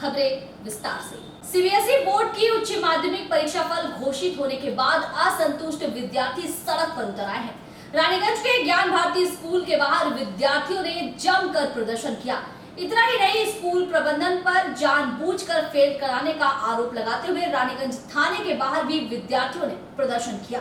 खबरें विस्तार से। सीबीएसई बोर्ड की उच्च माध्यमिक परीक्षा फल घोषित होने के बाद असंतुष्ट विद्यार्थी सड़क पर उतर आए हैं। रानीगंज के ज्ञान भारती स्कूल के बाहर विद्यार्थियों ने जमकर प्रदर्शन किया। इतना ही नहीं, स्कूल प्रबंधन पर जानबूझकर फेल कराने का आरोप लगाते हुए रानीगंज थाने के बाहर भी विद्यार्थियों ने प्रदर्शन किया।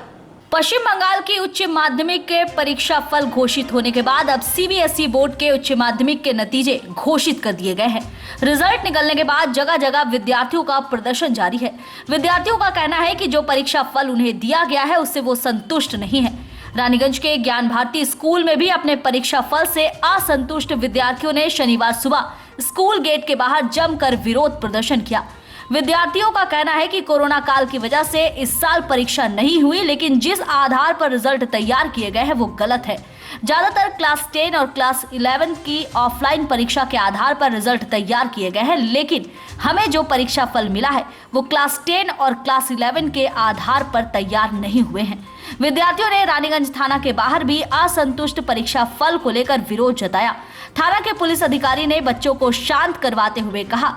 पश्चिम बंगाल की उच्च माध्यमिक के परीक्षा फल घोषित होने के बाद अब सीबीएसई बोर्ड के उच्च माध्यमिक के नतीजे घोषित कर दिए गए हैं। रिजल्ट निकलने के बाद जगह जगह विद्यार्थियों का प्रदर्शन जारी है। विद्यार्थियों का कहना है कि जो परीक्षा फल उन्हें दिया गया है उससे वो संतुष्ट नहीं है। रानीगंज के ज्ञान भारती स्कूल में भी अपने परीक्षा फल से असंतुष्ट विद्यार्थियों ने शनिवार सुबह स्कूल गेट के बाहर जमकर विरोध प्रदर्शन किया। विद्यार्थियों का कहना है कि कोरोना काल की वजह से इस साल परीक्षा नहीं हुई, लेकिन जिस आधार पर रिजल्ट तैयार किए गए हैं वो गलत है। ज्यादातर क्लास 10 और क्लास 11 की ऑफलाइन परीक्षा के आधार पर रिजल्ट तैयार किए गए हैं, लेकिन हमें जो परीक्षा फल मिला है वो क्लास 10 और क्लास 11 के आधार पर तैयार नहीं हुए हैं। विद्यार्थियों ने रानीगंज थाना के बाहर भी असंतुष्ट परीक्षा फल को लेकर विरोध जताया। थाना के पुलिस अधिकारी ने बच्चों को शांत करवाते हुए कहा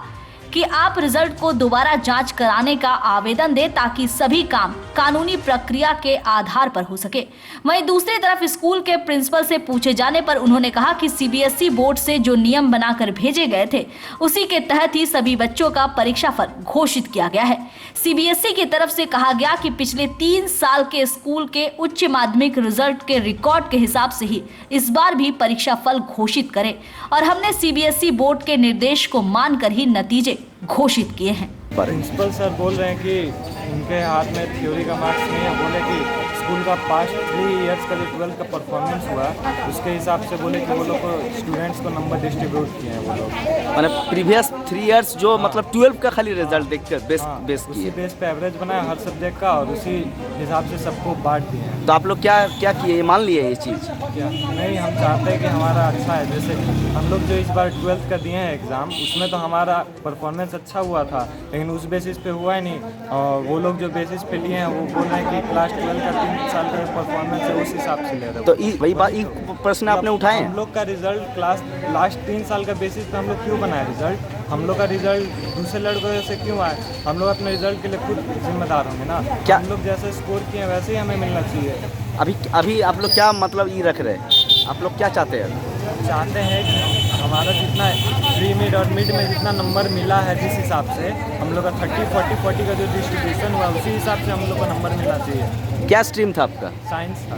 कि आप रिजल्ट को दोबारा जांच कराने का आवेदन दें ताकि सभी काम कानूनी प्रक्रिया के आधार पर हो सके। वहीं दूसरी तरफ स्कूल के प्रिंसिपल से पूछे जाने पर उन्होंने कहा कि सीबीएसई बोर्ड से जो नियम बनाकर भेजे गए थे उसी के तहत ही सभी बच्चों का परीक्षा फल घोषित किया गया है। सीबीएसई की तरफ से कहा गया कि पिछले 3 साल के स्कूल के उच्च माध्यमिक रिजल्ट के रिकॉर्ड के हिसाब से ही इस बार भी परीक्षा फल घोषित करें और हमने सीबीएसई बोर्ड के निर्देश को मानकर ही नतीजे घोषित किए हैं। प्रिंसिपल सर बोल रहे हैं कि उनके हाथ में थ्योरी का मार्क्स नहीं है। बोले कि स्कूल का पास्ट 3 इयर्स का जो 12th का परफॉर्मेंस हुआ उसके हिसाब से बोले कि वो लोग को स्टूडेंट्स को नंबर डिस्ट्रीब्यूट किए हैं वो लोग। मैंने प्रीवियस 3 इयर्स जो मतलब 12 का खाली रिजल्ट देखकर बेस उसी बेस पे एवरेज बनाया हर सब्जेक्ट का और उसी हिसाब से सबको बांट दिए हैं। तो आप लोग क्या किए, मान लिए ये चीज़? क्या नहीं, हम चाहते हैं कि हमारा अच्छा है। जैसे हम लोग जो इस बार 12th का दिए हैं एग्ज़ाम, उसमें तो हमारा परफॉर्मेंस अच्छा हुआ था, लेकिन उस बेसिस पे हुआ ही नहीं। और वो लोग जो बेसिस पे लिए हैं वो बोल रहे हैं कि क्लास 12 का 3 साल का परफॉर्मेंस है उस हिसाब से ले रहे हैं। तो वही बात प्रश्न आपने उठाए हैं। हम लोग का रिजल्ट लास्ट 3 साल का बेसिस पे हम लोग क्यों बनाए रिजल्ट? हम लोग का रिजल्ट दूसरे लड़कों से क्यों आए? हम लोग अपने रिजल्ट के लिए खुद जिम्मेदार होंगे ना। क्या हम लोग जैसे स्कोर किए हैं वैसे ही हमें मिलना चाहिए। अभी आप लोग क्या मतलब ये रख रहे हैं? आप लोग क्या चाहते हैं? चाहते हैं कि हमारा जितना प्री मिड और मिड में जितना नंबर मिला है जिस हिसाब से हम लोग का 30, 40, 40 का जो डिस्ट्रीब्यूशन हुआ उसी हिसाब से हम लोग का नंबर मिलना चाहिए। क्या स्ट्रीम था आपका? साइंस था।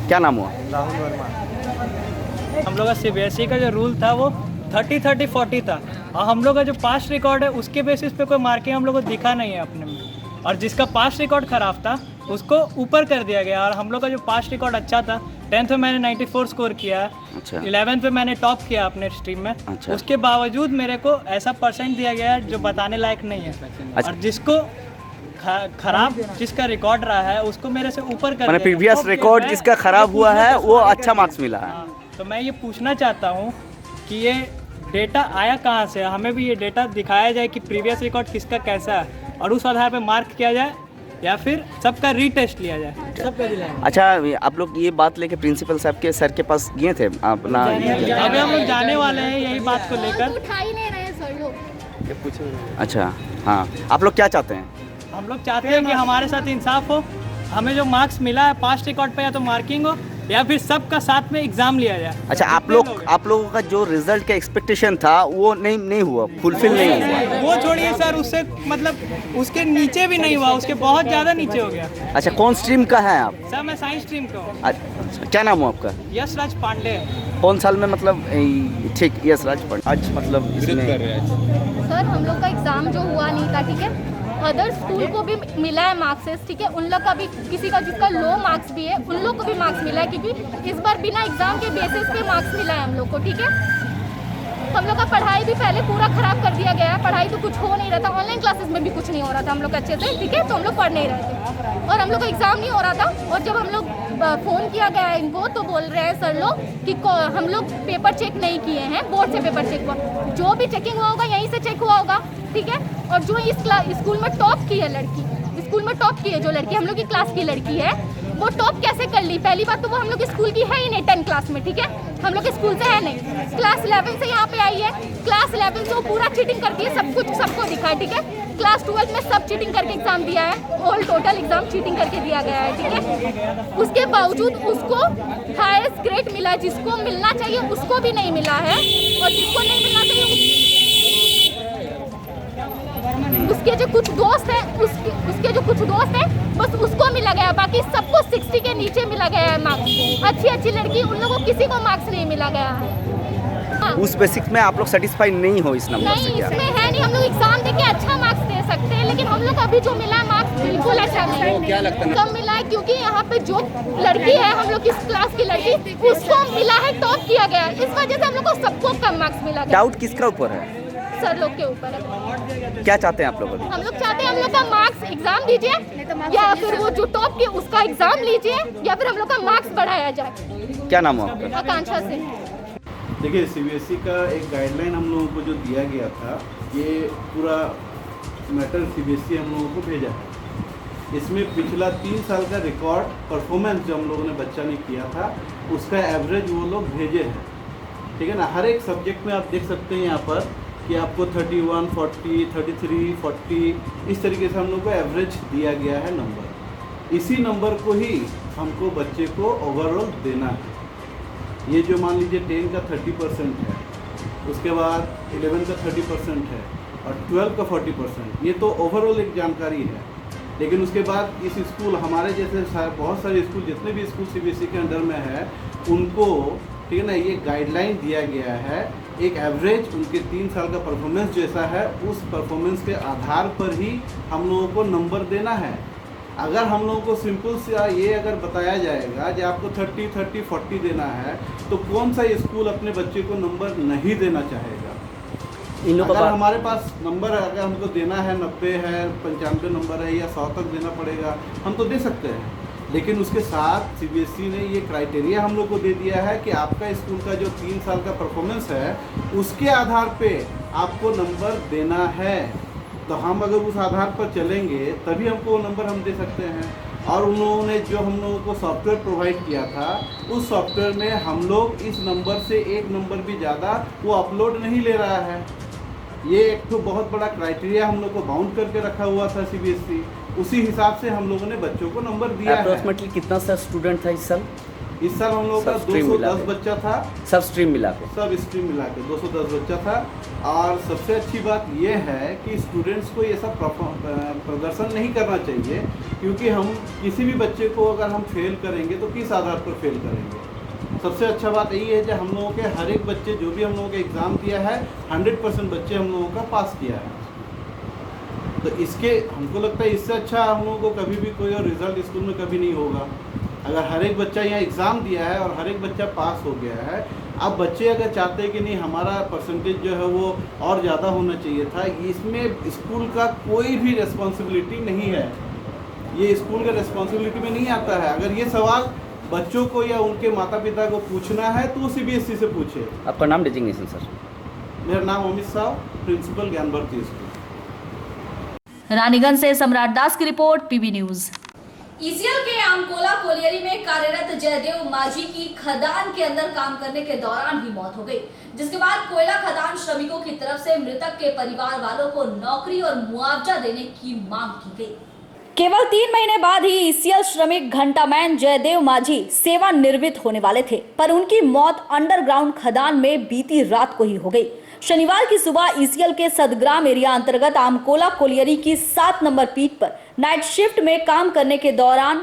क्या नाम हुआ? राहुल वर्मा। हम लोग का सीबीएसई का जो रूल था वो 30, 30, 40 था और हम लोग का जो पास्ट रिकॉर्ड है उसके बेसिस पे कोई मार्किंग हम लोग को दिखा नहीं है अपने में। और जिसका पास्ट रिकॉर्ड ख़राब था उसको ऊपर कर दिया गया और हम लोग का जो पास्ट रिकॉर्ड अच्छा था, 10th में मैंने 94 स्कोर किया है। अच्छा। 11th में मैंने टॉप किया अपने स्ट्रीम में। अच्छा। उसके बावजूद मेरे को ऐसा परसेंट दिया गया है जो बताने लायक नहीं है। अच्छा। और जिसको खराब जिसका रिकॉर्ड रहा है उसको मेरे से ऊपर कर दिया। प्रीवियस रिकॉर्ड जिसका खराब हुआ है वो अच्छा मार्क्स मिला है। तो मैं ये पूछना चाहता हूँ कि ये डेटा आया कहाँ से? हमें भी ये डेटा दिखाया जाए कि प्रीवियस रिकॉर्ड किसका कैसा है और उस आधार पर मार्क किया जाए या फिर सबका रीटेस्ट लिया जाए, सबका दिलाएं। अच्छा, आप लोग ये बात लेके प्रिंसिपल साहब के सर के पास गए थे अपना? अभी हम लोग जाने वाले हैं यही बात को लेकर। उठा ही नहीं रहे सर लोग। अच्छा, हाँ, आप लोग क्या चाहते हैं? हम लोग चाहते हैं कि हमारे साथ इंसाफ हो, हमें जो मार्क्स मिला है पास्ट रिकॉर्ड पे या तो मार्किंग हो या फिर सबका साथ में एग्जाम लिया जाए। अच्छा, आप लोगों का जो रिजल्ट का एक्सपेक्टेशन था वो नहीं हुआ, फुलफिल नहीं हुआ? वो छोड़िए सर, उससे मतलब उसके नीचे भी नहीं हुआ, उसके बहुत ज़्यादा नीचे हो गया। अच्छा, कौन स्ट्रीम का है आप? सर मैं साइंस स्ट्रीम का हूँ। अच्छा, क्या नाम हुआ आपका? यश राज पांडे। कौन साल में मतलब? ठीक, यश राज पांडे। आज मतलब इसमें सर हम लोग का एग्ज़ाम जो हुआ नहीं था, ठीक है, अदर स्कूल को भी मिला है मार्क्सेस, ठीक है, उन लोग का भी किसी का जिसका लो मार्क्स भी है उन लोग को भी मार्क्स मिला है, क्योंकि इस बार बिना एग्ज़ाम के बेसिस पे मार्क्स मिला है हम लोग को, ठीक है। हम लोग का पढ़ाई भी पहले पूरा ख़राब कर दिया गया है, पढ़ाई तो कुछ हो नहीं रहा था, ऑनलाइन क्लासेस में भी कुछ नहीं हो रहा था हम लोग अच्छे से, ठीक है, तो हम लोग पढ़ नहीं रहे थे और हम लोग का एग्ज़ाम नहीं हो रहा था। और जब हम लोग फ़ोन किया गया है इनको तो बोल रहे हैं सर लोग कि हम लोग पेपर चेक नहीं किए हैं, बोर्ड से पेपर चेक हुआ, जो भी चेकिंग हुआ होगा यहीं से चेक हुआ होगा, ठीक है। और जो इस स्कूल में टॉप की है लड़की, स्कूल में टॉप की है जो लड़की हम लोग की क्लास की लड़की है, वो टॉप कैसे कर ली? पहली बात तो वो हम लोग के स्कूल की है ही नहीं 10 क्लास में, ठीक है, हम लोग के स्कूल से है नहीं। क्लास 11 से यहाँ पे आई है, क्लास 11 से वो पूरा चीटिंग करती है, सब कुछ सबको दिखा है, ठीक है। क्लास 12 में सब चीटिंग करके एग्जाम दिया है, ऑल टोटल एग्जाम चीटिंग करके दिया गया है, ठीक है। उसके बावजूद उसको हाईएस्ट ग्रेड मिला, जिसको मिलना चाहिए उसको भी नहीं मिला है, और जिसको नहीं मिलना चाहिए उसके जो कुछ दोस्त हैं बस उसको मिला गया, बाकी सबको 60 के नीचे मिला गया है मार्क्स। अच्छी लड़की उन लोगों को किसी को मार्क्स नहीं मिला गया है। हाँ। उस बेसिक्स में आप लोग सेटिस्फाई नहीं हो इस नंबर से? नहीं, क्या इसमें है नहीं, हम लोग एग्जाम देके अच्छा मार्क्स दे सकते हैं, लेकिन हम लोग अभी जो मिला है मार्क्स बिल्कुल अच्छा नहीं है। क्या लगता है? कम मिला है क्योंकि यहाँ पे जो लड़की है हम लोग की क्लास की लड़की, उसको मिला है, टॉप किया गया है, इस वजह से हम लोग को सबको कम मार्क्स मिला गया। डाउट किसका ऊपर है? सर लोग के ऊपर है। क्या चाहते हैं आप लोग अभी? हम लोग चाहते हैं हम लोग का मार्क्स एग्जाम दीजिए, या फिर वो जो टॉप के उसका एग्जाम लीजिए, या फिर हम लोग का मार्क्स बढ़ाया जाए। क्या नाम है आपका? आकांक्षा से। देखिए, सीबीएसई का एक गाइडलाइन हम लोगों को जो दिया गया था, ये पूरा मैटर सीबीएसई हम लोगों को भेजा है। इसमें पिछला 3 साल का रिकॉर्ड परफॉर्मेंस जो हम लोगों ने बच्चा ने किया था, उसका एवरेज वो लोग भेजे हैं, ठीक है ना। हर एक सब्जेक्ट में आप देख सकते हैं यहाँ पर कि आपको 31, 40, 33, 40 इस तरीके से हम लोग को एवरेज दिया गया है नंबर। इसी नंबर को ही हमको बच्चे को ओवरऑल देना है। ये जो मान लीजिए 10 का 30% है, उसके बाद 11 का 30% है, और 12 का 40%, ये तो ओवरऑल एक जानकारी है। लेकिन उसके बाद इस स्कूल, हमारे जैसे बहुत सारे स्कूल, जितने भी स्कूल सीबीएसई के अंडर में है, उनको, ठीक है ना, ये गाइडलाइन दिया गया है, एक एवरेज उनके 3 साल का परफॉर्मेंस जैसा है, उस परफॉर्मेंस के आधार पर ही हम लोगों को नंबर देना है। अगर हम लोगों को सिंपल से ये अगर बताया जाएगा कि आपको 30, 30, 40 देना है, तो कौन सा स्कूल अपने बच्चे को नंबर नहीं देना चाहेगा? अगर हमारे पास नंबर अगर हमको देना है 90 है, 95 नंबर है, या 100 तक देना पड़ेगा, हम तो दे सकते हैं। लेकिन उसके साथ सीबीएसई ने ये क्राइटेरिया हम लोग को दे दिया है कि आपका स्कूल का जो 3 साल का परफॉर्मेंस है, उसके आधार पे आपको नंबर देना है। तो हम अगर उस आधार पर चलेंगे तभी हमको वो नंबर हम दे सकते हैं। और उन लोगों ने जो हम लोगों को सॉफ्टवेयर प्रोवाइड किया था, उस सॉफ्टवेयर में हम लोग इस नंबर से एक नंबर भी ज़्यादा वो अपलोड नहीं ले रहा है। ये एक तो बहुत बड़ा क्राइटेरिया हम लोग को बाउंड करके रखा हुआ था सीबीएसई, उसी हिसाब से हम लोगों ने बच्चों को नंबर दिया है। अप्रोक्सीमेटली कितना सा स्टूडेंट था इस साल? इस साल हम लोगों का 210 बच्चा था, सब स्ट्रीम मिला के? सब स्ट्रीम मिला के 210 बच्चा था। और सबसे अच्छी बात यह है कि स्टूडेंट्स को ये सब प्रदर्शन नहीं करना चाहिए, क्योंकि हम किसी भी बच्चे को अगर हम फेल करेंगे तो किस आधार पर फेल करेंगे। सबसे अच्छा बात यही है कि हम लोगों के हर एक बच्चे, जो भी हम लोगों का एग्ज़ाम दिया है, 100% बच्चे हम लोगों का पास किया है। तो इसके हमको लगता है इससे अच्छा हम लोगों को कभी भी कोई और रिज़ल्ट स्कूल में कभी नहीं होगा। अगर हर एक बच्चा यहाँ एग्ज़ाम दिया है और हर एक बच्चा पास हो गया है, अब बच्चे अगर चाहते हैं कि नहीं हमारा परसेंटेज जो है वो और ज़्यादा होना चाहिए था, इसमें स्कूल का कोई भी रिस्पॉन्सिबिलिटी नहीं है। ये स्कूल का रिस्पॉन्सिबिलिटी में नहीं आता है। अगर ये सवाल बच्चों को या उनके माता पिता को पूछना है तो वो सीबीएसई से पूछे। आपका नाम, डेजिग्नेशन सर? मेरा नाम अमित साव, प्रिंसिपल ज्ञान भारती स्कूल। रानीगंज से सम्राट दास की रिपोर्ट, पीबी न्यूज। ईसीएल के आमकोला कोलियरी में कार्यरत जयदेव माझी की खदान के अंदर काम करने के दौरान ही मौत हो गई, जिसके बाद कोयला खदान श्रमिकों की तरफ से मृतक के परिवार वालों को नौकरी और मुआवजा देने की मांग की गई। केवल 3 महीने बाद ही ईसीएल श्रमिक घंटामैन जयदेव माझी सेवानिवृत्त होने वाले थे, पर उनकी मौत अंडरग्राउंड खदान में बीती रात को ही हो गई। शनिवार की सुबह ईसीएल के सदग्राम एरिया अंतर्गत आमकोला कोलियरी की 7 नंबर पीट पर नाइट शिफ्ट में काम करने के दौरान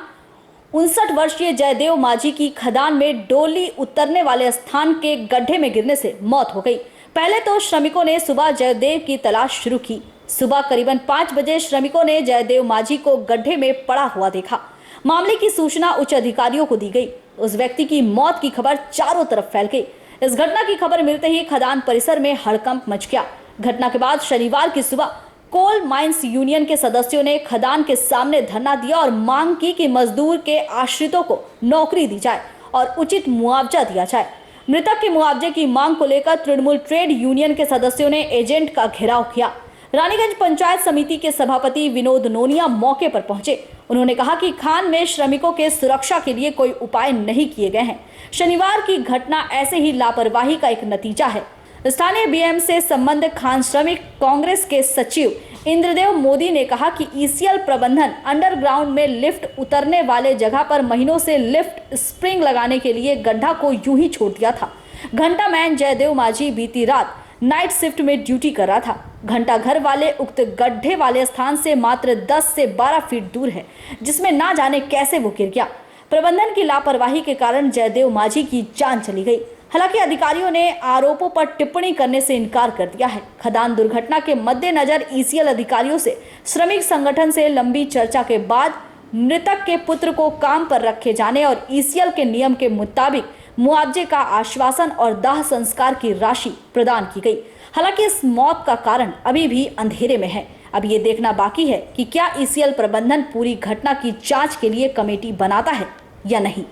59 वर्षीय जयदेव माझी की खदान में डोली उतरने वाले स्थान के गड्ढे में गिरने से मौत हो गई। पहले तो श्रमिकों ने सुबह जयदेव की तलाश शुरू की। सुबह करीबन 5 बजे श्रमिकों ने जयदेव माझी को गड्ढे में पड़ा हुआ देखा। मामले की सूचना उच्च अधिकारियों को दी गई। उस व्यक्ति की मौत की खबर चारों तरफ फैल गई। इस घटना की खबर मिलते ही खदान परिसर में हड़कंप मच गया। घटना के बाद शनिवार की सुबह कोल माइंस यूनियन के सदस्यों ने खदान के सामने धरना दिया और मांग की कि मजदूर के आश्रितों को नौकरी दी जाए और उचित मुआवजा दिया जाए। मृतक के मुआवजे की मांग को लेकर तृणमूल ट्रेड यूनियन के सदस्यों ने एजेंट का घेराव किया। रानीगंज पंचायत समिति के सभापति विनोद नोनिया मौके पर पहुंचे। उन्होंने कहा कि खान में श्रमिकों के सुरक्षा के लिए कोई उपाय नहीं किए गए हैं। शनिवार की घटना ऐसे ही लापरवाही का एक नतीजा है। स्थानीय बीएम से संबंध खान श्रमिक कांग्रेस के सचिव इंद्रदेव मोदी ने कहा कि ईसीएल प्रबंधन अंडरग्राउंड में लिफ्ट उतरने वाले जगह पर महीनों से लिफ्ट स्प्रिंग लगाने के लिए गड्ढा को यूं ही छोड़ दिया था। घंटा मैन जयदेव माझी बीती रात नाइट शिफ्ट में ड्यूटी कर रहा था। घंटा घर वाले उक्त गड्ढे वाले स्थान से मात्र 10 से 12 फीट दूर है, जिसमें ना जाने कैसे वो गिर गया। प्रबंधन की लापरवाही के कारण जयदेव माझी की जान चली गई। हालांकि अधिकारियों ने आरोपों पर टिप्पणी करने से इनकार कर दिया है। खदान दुर्घटना के मद्देनजर ईसीएल अधिकारियों से श्रमिक संगठन से लंबी चर्चा के बाद मृतक के पुत्र को काम पर रखे जाने और ईसीएल के नियम के मुताबिक मुआवजे का आश्वासन और दाह संस्कार की राशि प्रदान की गई। हालांकि इस मौत का कारण अभी भी अंधेरे में है। अब ये देखना बाकी है कि क्या ईसीएल प्रबंधन पूरी घटना की जांच के लिए कमेटी बनाता है या नहीं।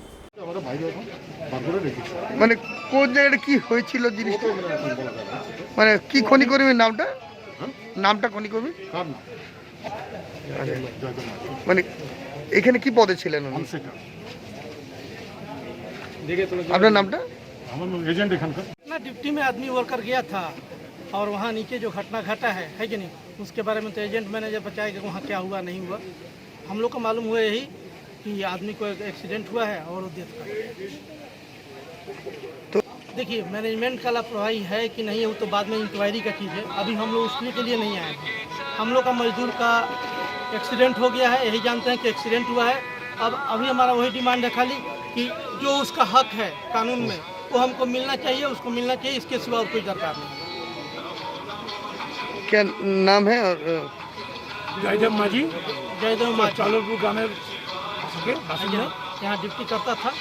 মানে কোন জায়গাটা কি হয়েছিল জিনিসটা, মানে কি খনি কর্মী নামটা, নামটা খনি কর্মী মানে এখানে কি পদে ছিলেন উনি? আপনার নামটা? एजेंट एखानकार ना ड्यूटी में आदमी वर्कर गया था और वहाँ नीचे जो घटना घटा है कि नहीं, उसके बारे में तो एजेंट मैनेजर बताया कि वहाँ क्या हुआ नहीं हुआ। हम लोग को मालूम हुआ यही कि आदमी को एक एक्सीडेंट हुआ है और वो डेथ कर गया। तो देखिए मैनेजमेंट का लापरवाही है कि नहीं, वो तो बाद में इंक्वायरी का चीज़ है। अभी हम लोग उसके के लिए नहीं आए हैं। हम लोग का मजदूर का एक्सीडेंट हो गया है, यही जानते हैं कि एक्सीडेंट हुआ है। अब अभी हमारा वही डिमांड है खाली कि जो उसका हक है कानून में वो हमको मिलना चाहिए, उसको मिलना चाहिए, इसके सिवा और कोई दरकार नहीं। क्या नाम है? और जयदेव माझी, जयदेव माझी चालोरपुर गाँव में यहाँ ड्यूटी करता था।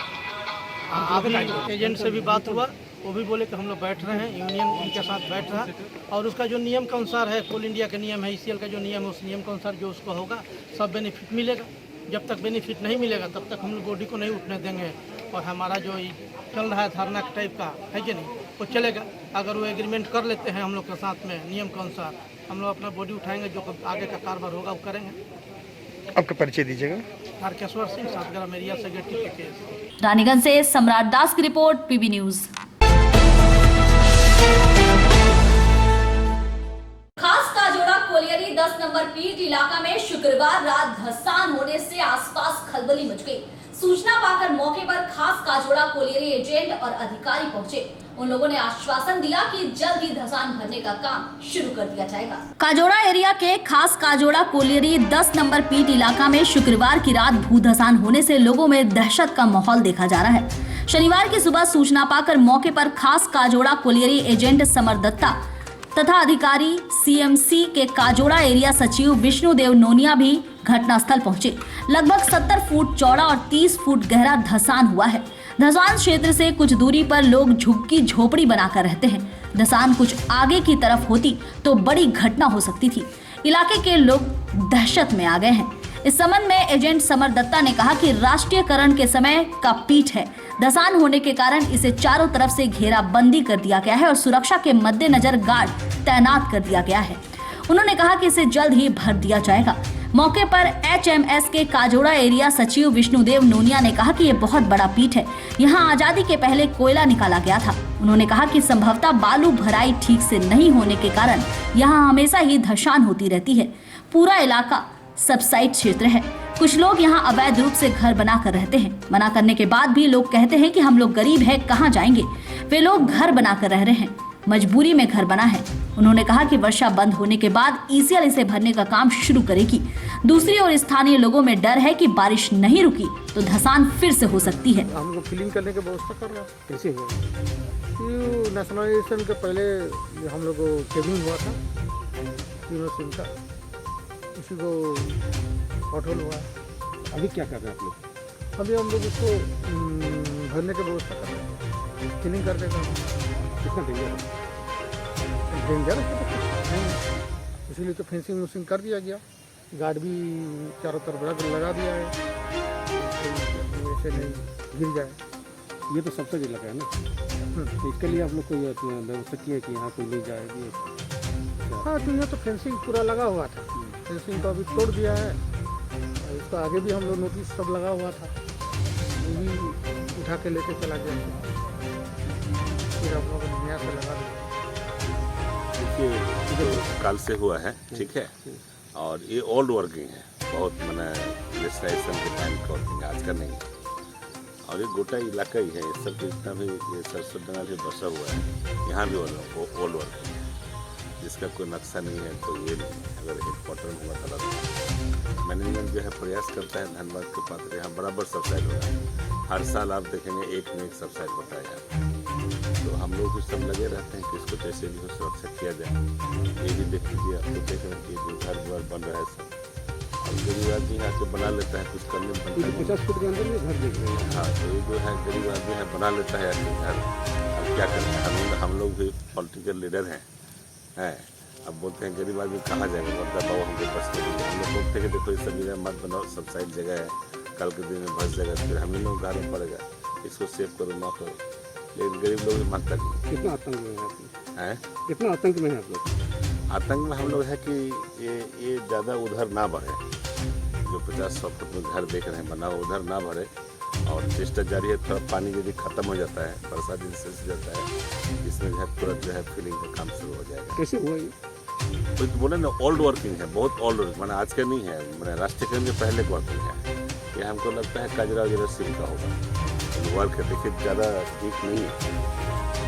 अभी एजेंट से भी बात हुआ, वो भी बोले कि हम लोग बैठ रहे हैं, यूनियन उनके साथ बैठ रहा और उसका जो नियम के अनुसार है, कोल इंडिया का नियम है, ईसीएल का जो नियम है, उस नियम के अनुसार जो उसको होगा सब बेनिफिट मिलेगा। जब तक बेनिफिट नहीं मिलेगा तब तक हम लोग बॉडी को नहीं उठने देंगे। और हमारा जो चल रहा है धरना टाइप का है कि नहीं, वो चलेगा। अगर वो एग्रीमेंट कर लेते हैं हम लोग के साथ में नियम के अनुसार, हम लोग अपना बॉडी उठाएंगे, जो आगे का कारोबार होगा वो करेंगे। आपका परिचय दीजिएगा। तारकेश्वर सिंह, सातगरा मेरिया सेक्रेटरी के केस। रानीगंज से सम्राट दास की रिपोर्ट, पीबी न्यूज। खास काजोड़ा कोलियरी 10 नंबर पीट इलाका में शुक्रवार रात धसान होने से आसपास खलबली मच गई। सूचना पाकर मौके पर खास काजोड़ा कोलियरी एजेंट और अधिकारी पहुंचे। उन लोगों ने आश्वासन दिया कि जल्द ही धसान भरने का काम शुरू कर दिया जाएगा। काजोड़ा एरिया के खास काजोड़ा कोलियरी 10 नंबर पीट इलाका में शुक्रवार की रात भूधसान होने से लोगों में दहशत का माहौल देखा जा रहा है। शनिवार की सुबह सूचना पाकर मौके पर खास काजोड़ा कोलियरी एजेंट समर दत्ता तथा अधिकारी सीएमसी के काजोड़ा एरिया सचिव विष्णुदेव नोनिया भी घटनास्थल पहुंचे। लगभग 70 फुट चौड़ा और 30 फुट गहरा धसान हुआ है। धसान क्षेत्र से कुछ दूरी पर लोग झुग्गी झोपड़ी बनाकर रहते हैं। धसान कुछ आगे की तरफ होती तो बड़ी घटना हो सकती थी। इलाके के लोग दहशत में आ गए हैं। इस संबंध में एजेंट समर दत्ता ने कहा कि राष्ट्रीयकरण के समय का पीठ है। धसान होने के कारण इसे चारों तरफ से घेराबंदी कर दिया गया है और सुरक्षा के मद्देनजर गार्ड तैनात कर दिया गया है। उन्होंने कहा कि इसे जल्द ही भर दिया जाएगा। मौके पर एचएमएस के काजोड़ा एरिया सचिव विष्णुदेव नोनिया ने कहा कि ये बहुत बड़ा पीठ है। यहाँ आजादी के पहले कोयला निकाला गया था। उन्होंने कहा कि संभवतः बालू भराई ठीक से नहीं होने के कारण यहाँ हमेशा ही धसान होती रहती है। पूरा इलाका सबसाइट क्षेत्र है। कुछ लोग यहाँ अवैध रूप से घर बनाकर रहते हैं। मना करने के बाद भी लोग कहते हैं कि हम लोग गरीब हैं, कहाँ जाएंगे। वे लोग घर बनाकर रह रहे हैं, मजबूरी में घर बना है। उन्होंने कहा कि वर्षा बंद होने के बाद ईसीएल इसे भरने का काम शुरू करेगी। दूसरी ओर स्थानीय लोगों में डर है कि बारिश नहीं रुकी तो धसान फिर से हो सकती है। हम लोग फिलिंग करने की व्यवस्था कर रहे हैं। कैसे हुआ? नेशनलाइजेशन के पहले हम लोग को केबिंग हुआ था तीनों सिम का, उसी को होटल हुआ। अभी क्या कर रहे हैं आप लोग? अभी हम लोग उसको भरने की व्यवस्था कर रहे हैं, फिलिंग करने का। कितना डेंजर इसीलिए तो फेंसिंग वेंसिंग कर दिया गया, गार्ड भी चारों तरफ लगा दिया है, ऐसे नहीं गिर जाए। ये तो सबसे गिर लगा है ना, तो इसके लिए आप लोग कोई व्यवस्था की है कि यहाँ कोई नहीं जाएगी? हाँ तो यहाँ तो फेंसिंग पूरा लगा हुआ था, फेंसिंग तो अभी तोड़ दिया है। और इसका आगे भी हम लोग नोटिस सब लगा हुआ था, वो भी उठा के लेके चला गया, फिर हम लोग नया से लगा दिया। देखिए कल से हुआ है, ठीक है, और ये ओल्ड वर्किंग है, बहुत मैंने लेजिस्लेशन के टाइम का वर्किंग आज का नहीं है। और ये गोटा इलाका ही है, ये सब जितना भी ये सरसों डंगा भी बसा हुआ है, यहाँ भी ओल्ड वर्किंग है, जिसका कोई नक्शा नहीं है, कोई ये नहीं है। अगर एक क्वार्टर हुआ था मैनेजमेंट जो है प्रयास करता है, धन्यवाद के पात्र, यहाँ बराबर सबसाइड हो रहा है। हर साल आप देखेंगे एक में एक सबसाइड होता है यहाँ, तो हम लोग भी सब लगे रहते हैं कि इसको जैसे भी हो सुरक्षा किया जाए। ये भी देख लीजिए, आपको देख रहे हैं कि जो घर द्वार बन रहा है सब, और गरीब आदमी यहाँ के बना लेता है, कुछ करने में बनता है 50 फुट के अंदर में घर देख रहे हैं। हाँ, तो ये जो है गरीब आदमी है बना लेता है आके घर। अब क्या करें, हम लोग भी पॉलिटिकल लीडर हैं, अब बोलते हैं गरीब आदमी कहाँ जाएगा, बोलता बाबू हमको बस के लिए। हम लोग बोलते हैं कि देखो ये सब जगह मत बनाओ, सब साइड जगह है, कल के दिन में भस जाएगा, फिर हम ही लोग गाना पड़ेगा, इसको सेव करो ना करो। लेकिन गरीब लोग भी मानता नहीं। कितना आतंक में है आप लोग? हैं? कितना आतंक में है आप लोग? आतंक में हम लोग है कि ये ज़्यादा उधर ना बढ़े, जो 50-100 फुट में घर देख रहे हैं बना हुआ उधर ना बढ़े, और चेष्टा जारी है। थोड़ा पानी यदि खत्म हो जाता है, बरसात दिन से जाता है, इसमें जो है तुरंत जो है फिलिंग का काम शुरू हो जाएगा। कैसे हुआ ये? कोई तो बोले ना ओल्ड वर्किंग है, बहुत ओल्ड वर्किंग, मैंने आज का नहीं है, मैंने राष्ट्रीयकरण के पहले का वर्किंग है। ये हमको लगता है काजरा वगैरह सिंह का होगा वर्क है। देखिए ज़्यादा डीप नहीं है,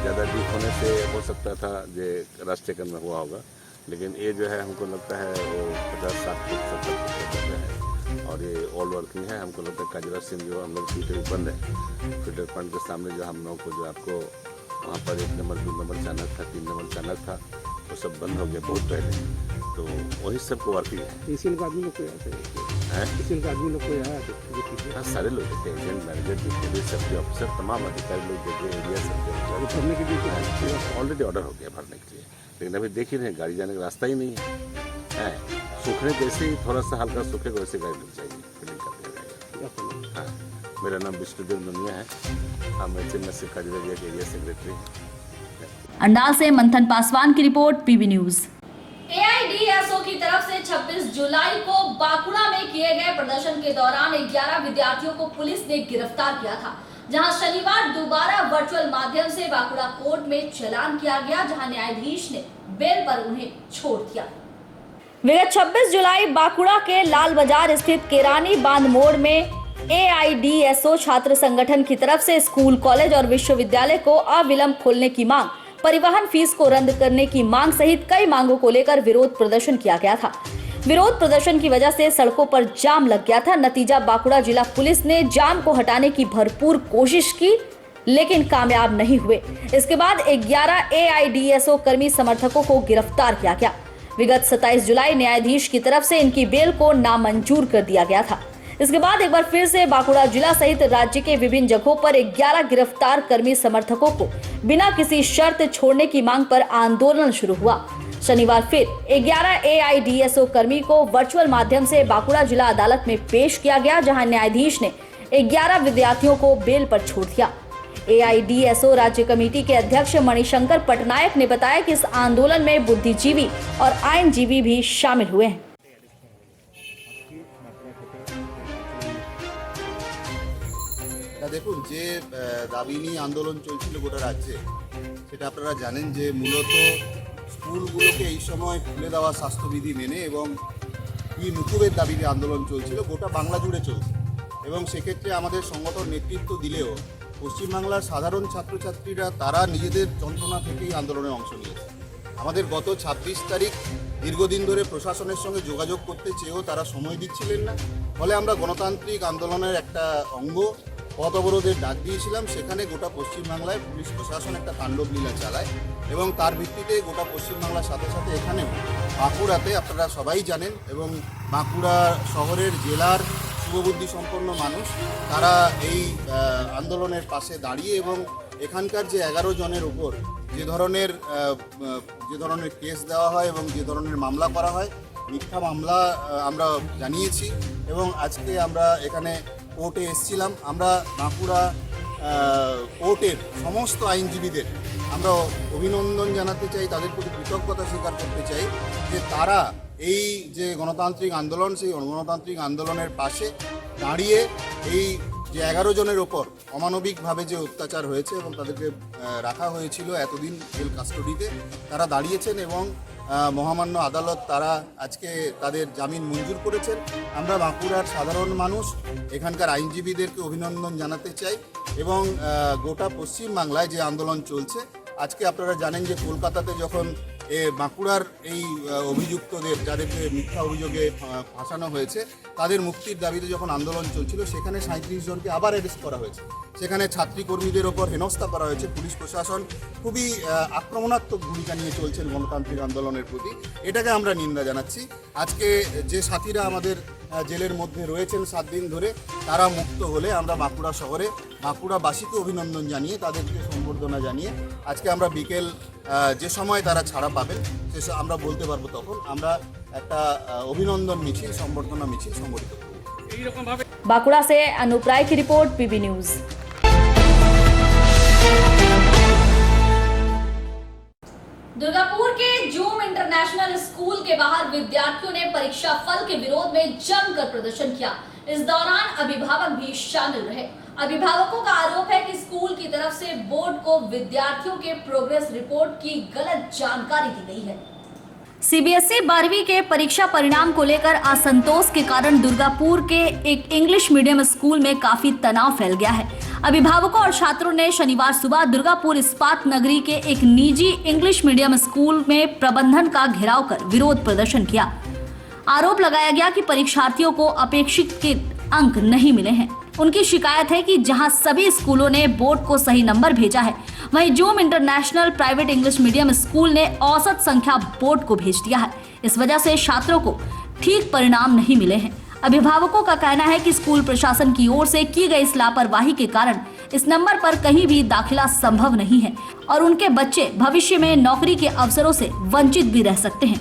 ज़्यादा डीप होने से हो सकता था जो राष्ट्रीयकरण में हुआ होगा, लेकिन ये जो है हमको लगता है वो 50-60 फुट 70 फुट है, और ये ओल्ड वर्किंग है। हमको लगता है काजरा सिंह जो हम लोग फिल्टर बंद है, फिल्टर पॉइंट के सामने जो हम लोग को जो आपको वहाँ पर 1 नंबर 2 नंबर चैनल था, 3 नंबर चैनल था, वो सब बंद हो गया बहुत पहले, तो वही सबको वर्किंग है। इसी लोग आदमी लोग को आते हैं, इसी लोग आदमी लोग को यहाँ देखिए। हाँ, सारे लोग देखे, एजेंट मैनेजर देखे, सेफ्टी ऑफिसर, तमाम अधिकारी लोग देखे, एरिया सेफ्टी ऑफिसर भरने के लिए ऑलरेडी ऑर्डर हो गया भरने के लिए, लेकिन अभी देख ही नहीं, गाड़ी जाने का रास्ता ही नहीं है। सूखने जैसे ही थोड़ा सा हल्का सूखेगा वैसे गाड़ी लग जाएगी, फिलिंग करते रहेगा। हाँ, मेरा नाम विष्णुदेव दुनिया है, हम HMS से काजरा के एरिया सेक्रेटरी हैं। अंडाल से मंथन पासवान की रिपोर्ट, PB न्यूज। AIDSO की तरफ से 26 जुलाई को बांकुड़ा में किए गए प्रदर्शन के दौरान 11 विद्यार्थियों को पुलिस ने गिरफ्तार किया था, जहां शनिवार दोबारा वर्चुअल माध्यम से बांकुड़ा कोर्ट में चालान किया गया, जहां न्यायाधीश ने बेल पर उन्हें छोड़ दिया। विगत 26 जुलाई बांकुड़ा के लाल बाजार स्थित केरानी बांध मोड़ में AIDSO छात्र संगठन की तरफ से स्कूल, कॉलेज और विश्वविद्यालय को अविलंब खोलने की मांग, परिवहन फीस को रद्द करने की मांग सहित कई मांगों को लेकर विरोध प्रदर्शन किया गया था। विरोध प्रदर्शन की वजह से सड़कों पर जाम लग गया था। नतीजा, बांकुड़ा जिला पुलिस ने जाम को हटाने की भरपूर कोशिश की, लेकिन कामयाब नहीं हुए। इसके बाद 11 AIDSO कर्मी समर्थकों को गिरफ्तार किया गया। विगत 27 जुलाई न्यायाधीश की तरफ से इनकी बेल को नामंजूर कर दिया गया था। इसके बाद एक बार फिर से बांकुड़ा जिला सहित राज्य के विभिन्न जगहों पर 11 गिरफ्तार कर्मी समर्थकों को बिना किसी शर्त छोड़ने की मांग पर आंदोलन शुरू हुआ। शनिवार फिर 11 AIDSO कर्मी को वर्चुअल माध्यम से बांकुड़ा जिला अदालत में पेश किया गया, जहां न्यायाधीश ने 11 विद्यार्थियों को बेल पर छोड़ दिया। AIDSO राज्य कमेटी के अध्यक्ष मणिशंकर पटनायक ने बताया कि इस आंदोलन में बुद्धिजीवी और आइनजीवी भी शामिल हुए हैं। দেখুন, যে দাবি নিয়ে আন্দোলন চলছিল গোটা রাজ্যে, সেটা আপনারা জানেন যে মূলত স্কুলগুলোকে এই সময় খুলে দেওয়া স্বাস্থ্যবিধি মেনে এবং মুকুবের দাবিতে আন্দোলন চলছিল, গোটা বাংলা জুড়ে চলছে। এবং সেক্ষেত্রে আমাদের সংগঠন নেতৃত্ব দিলেও পশ্চিমবাংলার সাধারণ ছাত্রছাত্রীরা তারা নিজেদের যন্ত্রণা থেকেই আন্দোলনে অংশ নিয়েছে। আমাদের গত 26 তারিখ দীর্ঘদিন ধরে প্রশাসনের সঙ্গে যোগাযোগ করতে চেয়েও তারা সময় দিচ্ছিলেন না, ফলে আমরা গণতান্ত্রিক আন্দোলনের একটা অঙ্গ পথ অবরোধের ডাক দিয়েছিলাম। সেখানে গোটা পশ্চিমবাংলায় পুলিশ প্রশাসন একটা তাণ্ডব লীলা চালায় এবং তার ভিত্তিতে গোটা পশ্চিমবাংলার সাথে সাথে এখানেও বাঁকুড়াতে আপনারা সবাই জানেন, এবং বাঁকুড়া শহরের জেলার শুভবুদ্ধি সম্পন্ন মানুষ তারা এই আন্দোলনের পাশে দাঁড়িয়ে এবং এখানকার যে 11 জনের উপর যে ধরনের কেস দেওয়া হয় এবং যে ধরনের মামলা করা হয়, মিথ্যা মামলা আমরা জানিয়েছি এবং আজকে আমরা এখানে কোর্টে এসেছিলাম। আমরা বাঁকুড়া কোর্টের সমস্ত আইনজীবীদের আমরা অভিনন্দন জানাতে চাই, তাদের প্রতি কৃতজ্ঞতা স্বীকার করতে চাই যে তারা এই যে গণতান্ত্রিক আন্দোলন, সেই গণতান্ত্রিক আন্দোলনের পাশে দাঁড়িয়ে এই যে 11 জনের ওপর অমানবিকভাবে যে অত্যাচার হয়েছে এবং তাদেরকে রাখা হয়েছিল এতদিন জেল কাস্টডিতে, তারা দাঁড়িয়েছেন এবং মহামান্য আদালত তারা আজকে তাদের জামিন মঞ্জুর করেছেন। আমরা বাঁকুড়ার সাধারণ মানুষ এখানকার আইনজীবীদেরকে অভিনন্দন জানাতে চাই এবং গোটা পশ্চিমবাংলায় যে আন্দোলন চলছে, আজকে আপনারা জানেন যে কলকাতাতে যখন বাঁকুড়ার এই অভিযুক্তদের, যাদেরকে মিথ্যা অভিযোগে ফাঁসানো হয়েছে, তাদের মুক্তির দাবিতে যখন আন্দোলন চলছিল, সেখানে 37 জনকে আবার অ্যারেস্ট করা হয়েছে। সেখানে ছাত্রী কর্মীদের ওপর হেনস্থা করা হয়েছে। পুলিশ প্রশাসন খুবই আক্রমণাত্মক ভূমিকা নিয়ে চলছেন গণতান্ত্রিক আন্দোলনের প্রতি, এটাকে আমরা নিন্দা জানাচ্ছি। আজকে যে সাথীরা আমাদের জেলের মধ্যে রয়েছেন 7 দিন ধরে, তারা মুক্ত হলে আমরা বাঁকুড়া শহরে বাঁকুড়াবাসীকে অভিনন্দন জানিয়ে, তাদেরকে সম্বর্ধনা জানিয়ে আজকে আমরা বিকেল যে সময় তারা ছাড়া পাবেন সে আমরা বলতে পারবো, তখন আমরা একটা অভিনন্দন মিছিল, সম্বর্ধনা মিছিল সংগঠিত করব। बांकुड़ा से अनूप राय की रिपोर्ट, पीबी न्यूज। दुर्गापुर के जूम इंटरनेशनल स्कूल के बाहर विद्यार्थियों ने परीक्षा फल के विरोध में जमकर प्रदर्शन किया। इस दौरान अभिभावक भी शामिल रहे। अभिभावकों का आरोप है कि स्कूल की तरफ से बोर्ड को विद्यार्थियों के प्रोग्रेस रिपोर्ट की गलत जानकारी दी गई है। सीबीएसई 12वीं के परीक्षा परिणाम को लेकर असंतोष के कारण दुर्गापुर के एक इंग्लिश मीडियम स्कूल में काफी तनाव फैल गया है। अभिभावकों और छात्रों ने शनिवार सुबह दुर्गापुर इस्पात नगरी के एक निजी इंग्लिश मीडियम स्कूल में प्रबंधन का घेराव कर विरोध प्रदर्शन किया। आरोप लगाया गया कि परीक्षार्थियों को अपेक्षित अंक नहीं मिले हैं। उनकी शिकायत है कि जहां सभी स्कूलों ने बोर्ड को सही नंबर भेजा है, वहीं zoom international private English medium school ने औसत संख्या बोर्ड को भेज दिया है। इस वजह से छात्रों को ठीक परिणाम नहीं मिले हैं। अभिभावकों का कहना है कि स्कूल प्रशासन की ओर से की गई इस लापरवाही के कारण इस नंबर पर कहीं भी दाखिला संभव नहीं है और उनके बच्चे भविष्य में नौकरी के अवसरों से वंचित भी रह सकते हैं।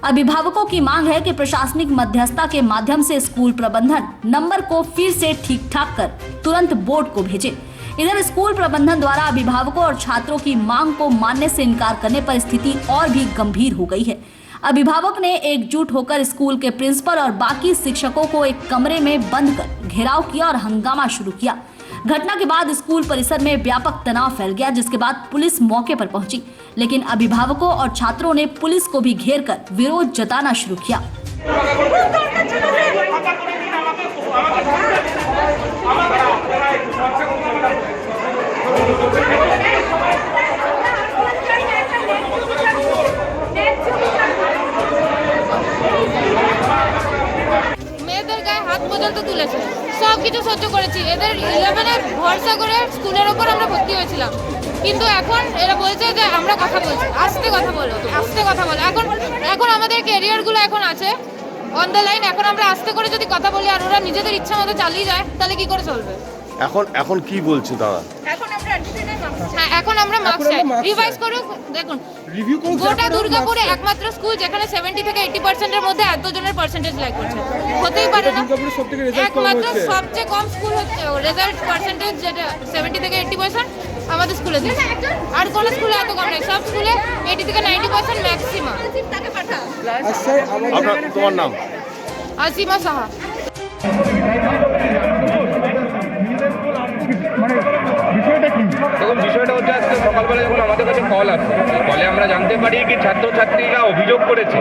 अभिभावकों की मांग है कि प्रशासनिक मध्यस्थता के माध्यम से स्कूल प्रबंधन नंबर को फिर से ठीक ठाक कर तुरंत बोर्ड को भेजे। इधर स्कूल प्रबंधन द्वारा अभिभावकों और छात्रों की मांग को मानने से इनकार करने पर स्थिति और भी गंभीर हो गई है। अभिभावक ने एकजुट होकर स्कूल के प्रिंसिपल और बाकी शिक्षकों को एक कमरे में बंद कर घेराव किया और हंगामा शुरू किया। घटना के बाद स्कूल परिसर में व्यापक तनाव फैल गया, जिसके बाद पुलिस मौके पर पहुंची, लेकिन अभिभावकों और छात्रों ने पुलिस को भी घेर कर विरोध जताना शुरू किया। মেয়েদের গায়ে হাত পর্যন্ত তুলেছে, সব কিছু সহ্য করেছি। এদের 11-এ ভরসা করে স্কুলের ওপর আমরা ভর্তি হয়েছিলাম, কিন্তু এখন এরা বলছে যে আমরা কথা বলছি, আস্তে কথা বলো, আস্তে কথা বলো। এখন আমাদের ক্যারিয়ারগুলো এখন আছে অন দ্য লাইন। এখন আমরা আস্তে করে যদি কথা বলি আর ওরা নিজেদের ইচ্ছা মতো চালিয়ে যায়, তাহলে কি করে চলবে? এখন কি বলছে দাদা? এখন আমরা মার্কস চাই, রিভাইজ করুক। দেখুন, গোটা দুর্গাপুরে একমাত্র স্কুল যেখানে 70 থেকে 80% এর মধ্যে এতজনের পার্সেন্টেজ লাইক করছে, হতেই পারে না। একমাত্র সবচেয়ে কম স্কুল হচ্ছে রেজাল্ট পার্সেন্টেজ, যেটা 70 থেকে 80% আমাদের স্কুলে দিচ্ছে। আর কোন স্কুলে এত কম নেই, সব স্কুলে 80 থেকে 90% ম্যাক্সিমাম। তোমার নাম? আসিমা সাহা। দেখুন, বিষয়টা হচ্ছে আজকে সকালবেলা যখন আমাদের কাছে কল আসে, কলে আমরা জানতে পারি কি ছাত্রছাত্রীরা অভিযোগ করেছে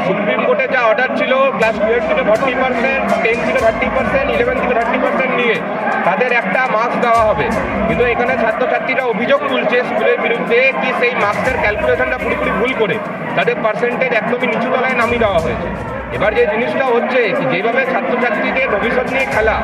সুপ্রিম কোর্টে যা অর্ডার ছিল ক্লাস 12 থেকে 40%, 10 থেকে 30%, 11 থেকে 30% নিয়ে তাদের একটা মার্কস দেওয়া হবে, কিন্তু এখানে ছাত্রছাত্রীরা অভিযোগ তুলছে স্কুলের বিরুদ্ধে কি সেই মার্কসের ক্যালকুলেশনটা পুরোপুরি ভুল করে তাদের পার্সেন্টেজ একদমই নিচু তলায় নামিয়ে দেওয়া হয়েছে। এবার যে জিনিসটা হচ্ছে যেভাবে ছাত্রছাত্রীদের ভবিষ্যৎ নিয়ে খেলা,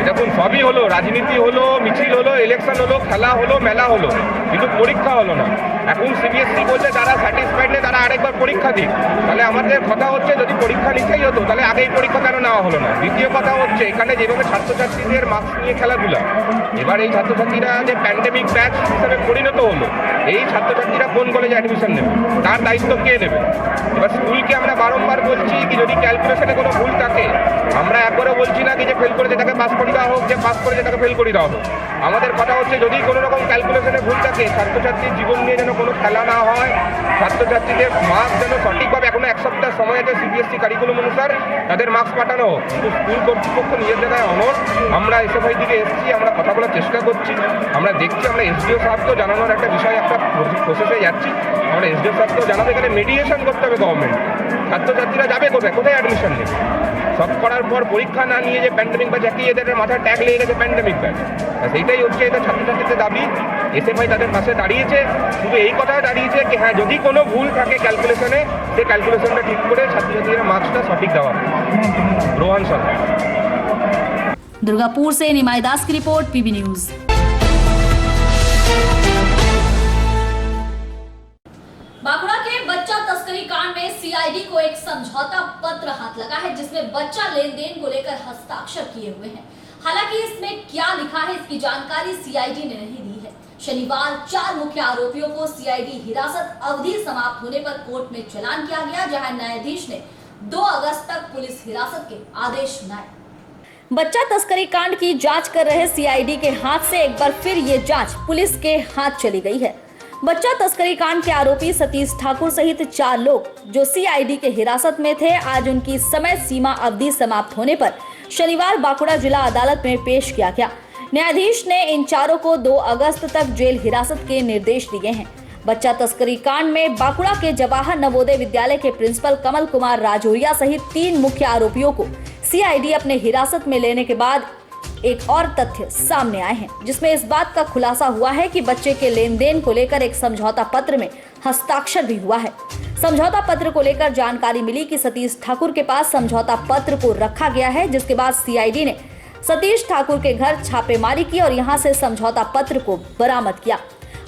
দেখুন সবই হলো, রাজনীতি হলো, মিছিল হলো, ইলেকশন হলো, খেলা হলো, মেলা হলো, কিন্তু পরীক্ষা হলো না। এখন সিবিএসসি বলছে যারা স্যাটিসফাইড নেই তারা আরেকবার পরীক্ষা দিক। তাহলে আমাদের কথা হচ্ছে যদি পরীক্ষা নিতেই হতো তাহলে আগেই পরীক্ষা কেন নেওয়া হলো না? দ্বিতীয় কথা হচ্ছে এখানে যেভাবে ছাত্রছাত্রীদের মার্কস নিয়ে খেলাধুলা, এবার এই ছাত্রছাত্রীরা ছাত্রছাত্রীরা যে প্যান্ডেমিক ব্যাচ হিসাবে পরিণত হলো, এই ছাত্রছাত্রীরা কোন কলেজে অ্যাডমিশন নেবে, তার দায়িত্ব কে নেবে? এবার স্কুলকে আমরা বারংবার বলছি কি যদি ক্যালকুলেশনে কোনো ভুল থাকে, আমরা একবারও বলছি না কি যে ফেল করেছে তাকে পাস করে দেওয়া হোক, যে পাস করেছে তাকে ফেল করে দেওয়া হোক। আমাদের কথা হচ্ছে যদি কোনো রকম ক্যালকুলেশনে ভুল থাকে, ছাত্রছাত্রীর জীবন নিয়ে যেন কোনো খেলা না হয়, ছাত্রছাত্রীদের মার্কস যেন সঠিকভাবে, এখনো 1 সপ্তাহ সময় আছে সিবিএসসি কারিকুলাম অনুসার তাদের মার্কস পাঠানো হোক। কিন্তু স্কুল কর্তৃপক্ষ নিজের জায়গায় অনড়। আমরা এসএফআই দিকে এসেছি, আমরা কথা বলার চেষ্টা করছি, আমরা দেখছি, আমরা এসডিও সাহেবকেও জানানোর একটা বিষয়, একটা প্রসেসে যাচ্ছি। আমরা এসডিও সাহেবকেও জানাবো এখানে মেডিয়েশন করতে হবে গভর্নমেন্ট। ছাত্রছাত্রীরা যাবে কোথায়, কোথায় অ্যাডমিশন নেবে? সব করার পর পরীক্ষা না নিয়ে যে প্যান্ডেমিক ব্যাচ, একই এদের মাথায় ট্যাগ লেগে গেছে প্যান্ডেমিক ব্যাচ। সেইটাই হচ্ছে এদের ছাত্রছাত্রীদের দাবি। এসএফআই তাদের পাশে দাঁড়িয়েছে, শুধু এই কথায় দাঁড়িয়েছে কি হ্যাঁ যদি কোনো ভুল থাকে ক্যালকুলেশনে, সেই ক্যালকুলেশনটা ঠিক করে ছাত্রছাত্রীদের মার্কসটা সঠিক দেওয়া। रोहन सर। दुर्गापुर से निमाई दास की रिपोर्ट, पीबी न्यूज। बांकुड़ा के बच्चा तस्करी कांड में सीआईडी को एक समझौता पत्र हाथ लगा है, जिसमें बच्चा लेन देन को लेकर हस्ताक्षर किए हुए हैं। हालांकि इसमें क्या लिखा है इसकी जानकारी सीआईडी ने नहीं दी है। शनिवार 4 मुख्य आरोपियों को सीआईडी हिरासत अवधि समाप्त होने पर कोर्ट में चालान किया गया, जहां न्यायाधीश ने 2 अगस्त तक पुलिस हिरासत के आदेश सुनाए। बच्चा तस्करी कांड की जांच कर रहे सीआईडी के हाथ से एक बार फिर ये जांच पुलिस के हाथ चली गई है। बच्चा तस्करी कांड के आरोपी सतीश ठाकुर सहित 4 लोग जो सीआईडी के हिरासत में थे, आज उनकी समय सीमा अवधि समाप्त होने पर शनिवार बांकुड़ा जिला अदालत में पेश किया गया। न्यायाधीश ने इन चारों को 2 अगस्त तक जेल हिरासत के निर्देश दिए हैं। बच्चा तस्करी कांड में बांकुड़ा के जवाहर नवोदय विद्यालय के प्रिंसिपल कमल कुमार राजौरिया सहित 3 मुख्य आरोपियों को सीआईडी अपने हिरासत में लेने के बाद एक और तथ्य सामने आए हैं, जिसमें इस बात का खुलासा हुआ है कि बच्चे के लेन देन को लेकर एक समझौता पत्र में हस्ताक्षर भी हुआ है। समझौता पत्र को लेकर जानकारी मिली कि सतीश ठाकुर के पास समझौता पत्र को रखा गया है, जिसके बाद सीआईडी ने सतीश ठाकुर के घर छापेमारी की और यहां से समझौता पत्र को बरामद किया।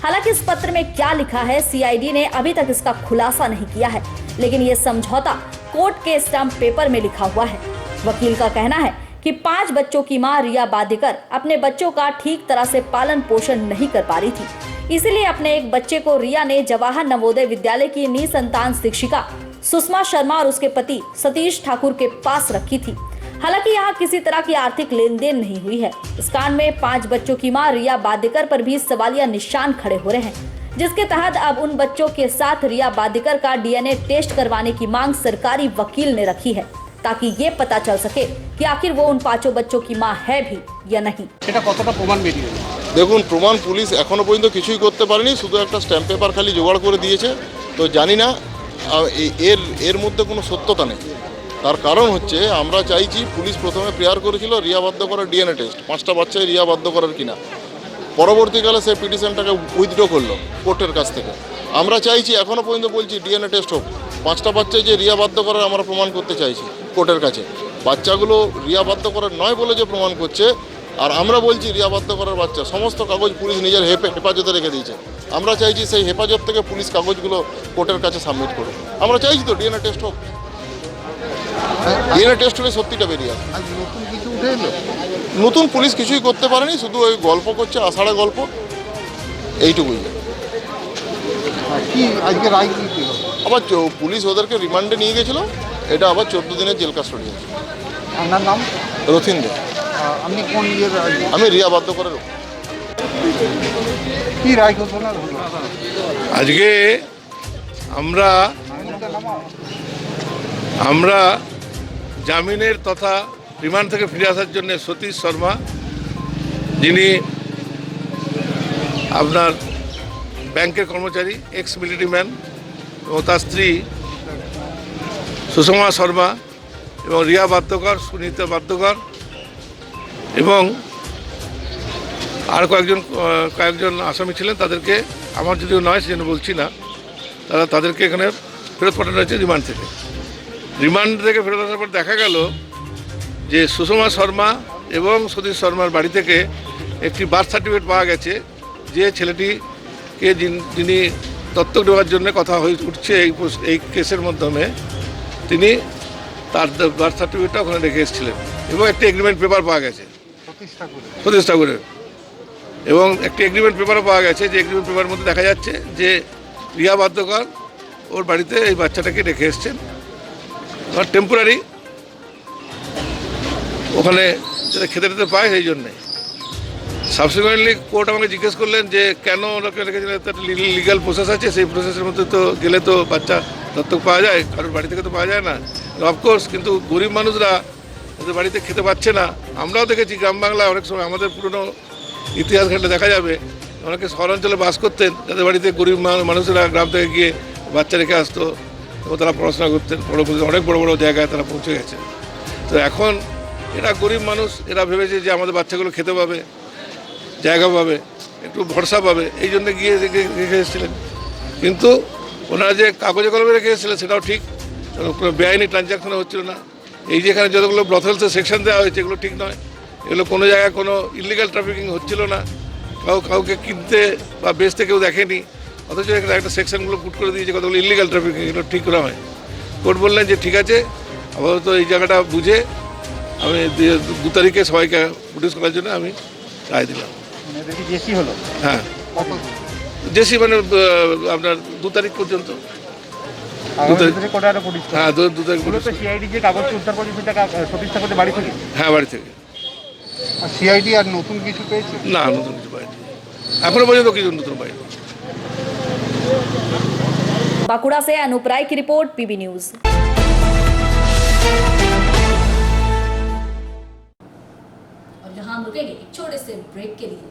हालांकि इस पत्र में क्या लिखा है सीआईडी ने अभी तक इसका खुलासा नहीं किया है, लेकिन ये समझौता कोर्ट के स्टैंप पेपर में लिखा हुआ है। वकील का कहना है कि 5 बच्चों की मां रिया बादेकर अपने बच्चों का ठीक तरह से पालन पोषण नहीं कर पा रही थी, इसलिए अपने एक बच्चे को रिया ने जवाहर नवोदय विद्यालय की निसंतान शिक्षिका सुषमा शर्मा और उसके पति सतीश ठाकुर के पास रखी थी। हालांकि यहाँ किसी तरह की आर्थिक लेन देन नहीं हुई है। इस कांड में 5 बच्चों की मां रिया बादेकर पर भी सवालिया निशान खड़े हो रहे हैं, जिसके तहत अब उन बच्चों के साथ रिया बादेकर का डीएनए टेस्ट करवाने की मांग सरकारी वकील ने रखी है, ताकि ये पता चल सके कि आखिर वो उन 5 बच्चों की मां है भी या नहीं। দেখুন প্রমাণ পুলিশ এখনো পর্যন্ত কিছুই করতে পারেনি, শুধু একটা স্ট্যাম্প পেপার খালি জোগাড় করে দিয়েছে। তো জানি না এর মধ্যে কোনো সত্যতা নেই। তার কারণ হচ্ছে আমরা চাইছি, পুলিশ প্রথমে প্রেয়ার করেছিল রিয়া বাধ্য করার ডিএনএ টেস্ট, 5টা বাচ্চাই রিয়া বাধ্য করার কিনা। পরবর্তীকালে সেই পিটিশনটাকে উইথড্র করলো কোর্টের কাছ থেকে। আমরা চাইছি, এখনও পর্যন্ত বলছি ডিএনএ টেস্ট হোক, 5টা বাচ্চাই যে রিয়া বাধ্য করার আমরা প্রমাণ করতে চাইছি কোর্টের কাছে। বাচ্চাগুলো রিয়া বাধ্য করার নয় বলে যে প্রমাণ করছে, আর আমরা বলছি রিয়া বাধ্য করার বাচ্চা। সমস্ত কাগজ পুলিশ নিজের হেফাজতে রেখে দিয়েছে। আমরা চাইছি সেই হেফাজত থেকে পুলিশ কাগজগুলো কোর্টের কাছে সাবমিট করুক। আমরা চাইছি তো ডিএনএ টেস্ট হোক, ডিএনএ টেস্ট হলে সত্যিটা বেরিয়ে আসে। নতুন পুলিশ কিছুই করতে পারেনি, শুধু ওই গল্প করছে, আষাঢ়া গল্প, এইটুকুই। আবার পুলিশ ওদেরকে রিমান্ডে নিয়ে গেছিল, এটা আবার 14 দিনের জেল কাস্টডি আছে। আপনার নাম? রথিন দে। আপনি কোন ইয়ের? আমি রিয়া বাধ্য করে। কি রায় ঘোষণা হলো আজকে? আমরা জামিনের তথা রিমান্ড থেকে ফিরে আসার জন্য সতীশ শর্মা, যিনি আপনার ব্যাংকের কর্মচারী, এক্স মিলিটারি ম্যান, এবং তার স্ত্রী সুষমা শর্মা এবং রিয়া বাদ্যকর, সুনীতা বাদ্যকর এবং আর কয়েকজন আসামি ছিলেন, তাদেরকে আমার যদিও নয় সেজন্য বলছি না, তাদেরকে এখানে ফেরত পাঠানো হয়েছে রিমান্ড থেকে। রিমান্ড থেকে ফেরত আসার পর দেখা গেল যে সুষমা শর্মা এবং সতীশ শর্মার বাড়ি থেকে একটি বার্থ সার্টিফিকেট পাওয়া গেছে, যে ছেলেটিকে যিনি দত্তক নেওয়ার জন্য কথা হয়ে উঠছে এই কেসের মাধ্যমে, তিনি তার বার্থ সার্টিফিকেটটা ওখানে রেখে এসেছিলেন। এবং একটি এগ্রিমেন্ট পেপার পাওয়া গেছে সতীশ ঠাকুরের। এবং একটি এগ্রিমেন্ট পেপারও পাওয়া গেছে, যে এগ্রিমেন্ট পেপারের মধ্যে দেখা যাচ্ছে যে রিয়া বাদ্যকর ওর বাড়িতে এই বাচ্চাটাকে রেখে এসছেন টেম্পোরারি, ওখানে যাতে খেতে টেতে পায় সেই জন্যে। সাবসিকুয়েন্টলি কোর্ট আমাকে জিজ্ঞেস করলেন যে কেন ওনাকে রেখেছিলেন, একটা লিগাল প্রসেস আছে, সেই প্রসেসের মধ্যে তো গেলে তো বাচ্চা দত্তক পাওয়া যায়, কারোর বাড়ি থেকে তো পাওয়া যায় না অফকোর্স। কিন্তু গরিব মানুষরা ওদের বাড়িতে খেতে পাচ্ছে না। আমরাও দেখেছি গ্রাম বাংলায় অনেক সময়, আমাদের পুরনো ইতিহাস ঘাটলে দেখা যাবে অনেকে শহরাঞ্চলে বাস করতেন, যাদের বাড়িতে গরিব মানুষেরা গ্রাম থেকে গিয়ে বাচ্চা রেখে আসতো এবং তারা পড়াশোনা করতেন, অনেক বড় বড় জায়গায় তারা পৌঁছে গেছে। তো এখন এরা গরিব মানুষ, এরা ভেবেছে যে আমাদের বাচ্চাগুলো খেতে পাবে, জায়গা পাবে, একটু ভরসা পাবে, এই জন্য গিয়ে রেখে এসেছিলেন। কিন্তু ওনারা যে কাগজে কলমে রেখে এসেছিলেন সেটাও ঠিক, কোনো বেআইনি ট্রানজ্যাকশনও হচ্ছিল না। এই যে এখানে যতগুলো ব্রথেলসের সেকশন দেওয়া হয়েছে এগুলো ঠিক নয়, এগুলো কোনো জায়গায় কোনো ইলিগাল ট্রাফিকিং হচ্ছিল না, কাউকে কিনতে বা বেচতে কেউ দেখেনি, অথচ একটা সেকশনগুলো পুট করে দিয়েছে কতগুলো ইলিগাল ট্রাফিকিং, এগুলো ঠিক করা হয়। কোর্ট বললেন যে ঠিক আছে, আপাতত এই জায়গাটা বুঝে আমি 2 তারিখে সবাইকে প্রডিউস করার জন্য আমি রায় দিলাম। জেসি হলো? হ্যাঁ, জেসি মানে আপনার 2 তারিখ পর্যন্ত। হ্যাঁ, 2 তারিখ। সিআইডি যে কাগজটি উদ্ধার করেছে সেটা সতীশ ঠাকুরের বাড়ি থেকে? হ্যাঁ, বাড়ি থেকে। আর সিআইডি আর নতুন কিছু পেয়েছে? না, নতুন কিছু পাইনি, এখনো পর্যন্ত কিছু নতুন পাইনি। बांकुड़ा से अनूप राय की रिपोर्ट, पीबी न्यूज। और यहाँ रुकेंगे एक छोटे से ब्रेक के लिए।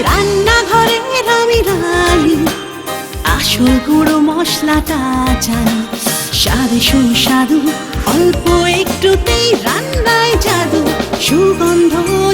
রান্নাঘরে রামি রানী আসল গুঁড়ো মশলাটা জানি, স্বাদে সুস্বাদু অল্প একটুতেই রান্নায় জাদু, সুগন্ধ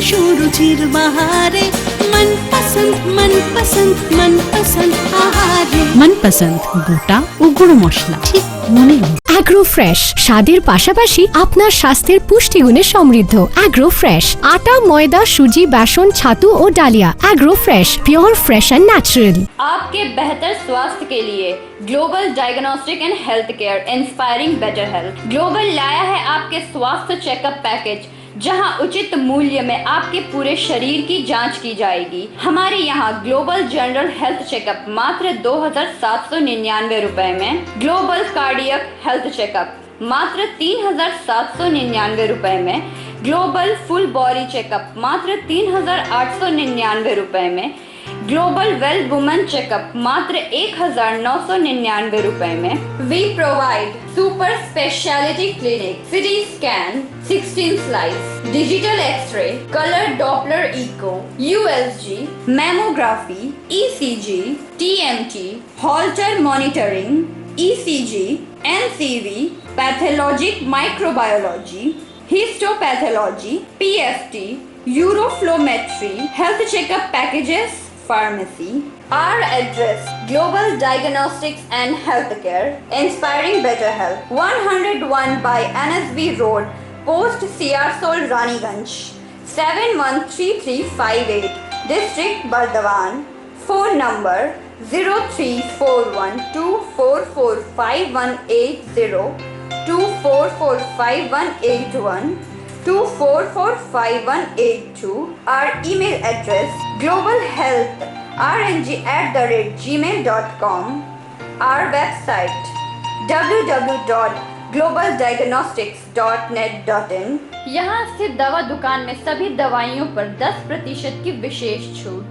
সুরুচির বাহারে মনপসন্দ মনপসন্দ মনপসন্দ আহারে মনপসন্দ গোটা ও গুঁড়ো মশলা ঠিক মনে হয়। অ্যাগ্রো ফ্রেশ স্বাদের পাশাপাশি আপনার স্বাস্থ্যের পুষ্টিগুণে সমৃদ্ধ। অ্যাগ্রো ফ্রেশ আটা, ময়দা, সুজি, बेसन, छातू और डालिया। Agro fresh pure fresh and natural. आपके बेहतर स्वास्थ्य के लिए global diagnostic and health care inspiring better health. Global लाया है आपके स्वास्थ्य चेकअप पैकेज, जहां उचित मूल्य में आपके पूरे शरीर की जांच की जाएगी। हमारे यहाँ ग्लोबल जनरल हेल्थ चेकअप मात्र 2799 रुपए में, ग्लोबल कार्डियक हेल्थ चेकअप मात्र 3799 रुपए में, ग्लोबल फुल बॉडी चेकअप मात्र 3899 रुपए में, ग्लोबल वेल वुमेन चेकअप मात्र 1999 रुपए में। We provide super speciality clinic, CT scan, 16 slice, digital x-ray, colour doppler echo, USG, mammography, ECG, TMT, holter monitoring, ECG, NCV, pathologic microbiology, histopathology, PFT, uroflowmetry, health checkup packages, pharmacy. Our address: Global Diagnostics and Healthcare, inspiring better health. 101 by NSB Road, Post Siarsol, Raniganj, 713358, District Bardhaman. Phone number 0341244580, 244581, 244582. Our email address: globalhealthrng@gmail.com. Our website: www.globaldiagnostics.net.in. यहाँ स्थित दवा दुकान में सभी दवाइयों पर 10% की विशेष छूट।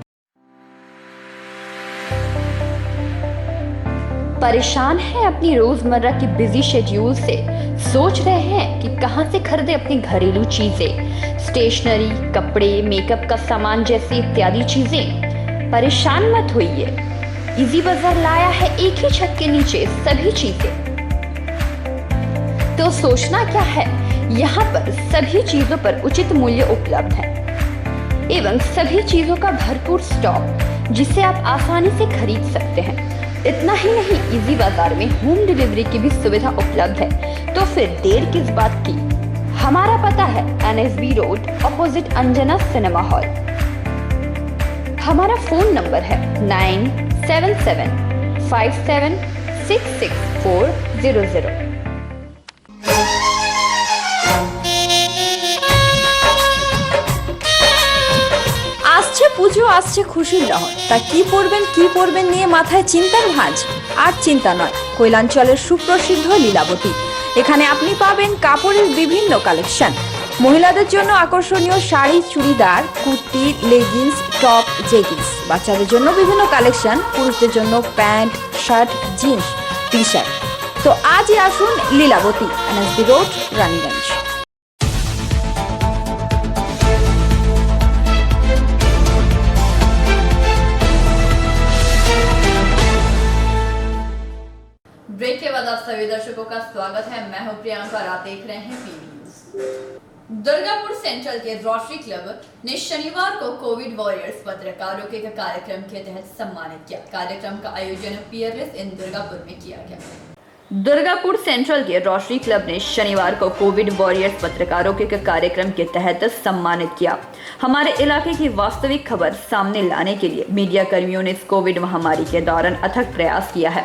परेशान है अपनी रोजमर्रा की बिजी शेड्यूल से? सोच रहे हैं कि कहां से खरीदें अपनी घरेलू चीजें, स्टेशनरी, कपड़े, मेकअप का सामान जैसी इत्यादि चीजें? परेशान मत होइए, इजी बाजार लाया है एक ही छत के नीचे सभी चीजें। तो सोचना क्या है, यहाँ पर सभी चीजों पर उचित मूल्य उपलब्ध है एवं सभी चीजों का भरपूर स्टॉक, जिसे आप आसानी से खरीद सकते हैं। इतना ही नहीं, इजी बाजार में होम डिलीवरी की भी सुविधा उपलब्ध है। तो फिर देर किस बात की? हमारा पता है NSB road, opposite Anjana cinema hall. हमारा फ़ोन नंबर है 9775766400। আসছে পুজো, আসছে খুশির লহর, তা কি পরবেন নিয়ে মাথায় চিন্তার ভাঁজ। আর চিন্তা নয়, কৈলাঞ্চলের সুপ্রসিদ্ধ লীলাবতী। এখানে আপনি পাবেন কাপড়ের বিভিন্ন কালেকশন, মহিলাদের জন্য আকর্ষণীয় sari, churidar, kurti, leggings, top, jeggings, বাচ্চাদের জন্য বিভিন্ন কালেকশন, পুরুষদের জন্য pant, shirt, jeans, T shirt. তো আজই আসুন Lilabati, NSB road, Raniganj. Break के बाद आप सभी दर्शकों का स्वागत है। मैं हूं प्रियंका और आप देख रहे हैं पीवी न्यूज। दुर्गापुर सेंट्रल के रोटरी क्लब ने शनिवार को कोविड वॉरियर्स पत्रकारों के कार्यक्रम के तहत सम्मानित किया। कार्यक्रम का आयोजन पीयरलेस इन दुर्गापुर में किया गया। दुर्गापुर सेंट्रल के रोटरी क्लब ने शनिवार को कोविड वॉरियर्स पत्रकारों के कार्यक्रम के तहत सम्मानित किया। हमारे इलाके की वास्तविक खबर सामने लाने के लिए मीडिया कर्मियों ने इस कोविड महामारी के दौरान अथक प्रयास किया है।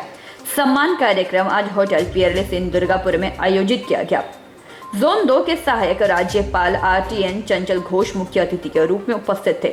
सम्मान कार्यक्रम आज होटल पीयरलेस इन दुर्गापुर में आयोजित किया गया। जोन 2 के सहायक राज्यपाल RTN चंचल घोष मुख्य अतिथि के रूप में उपस्थित थे।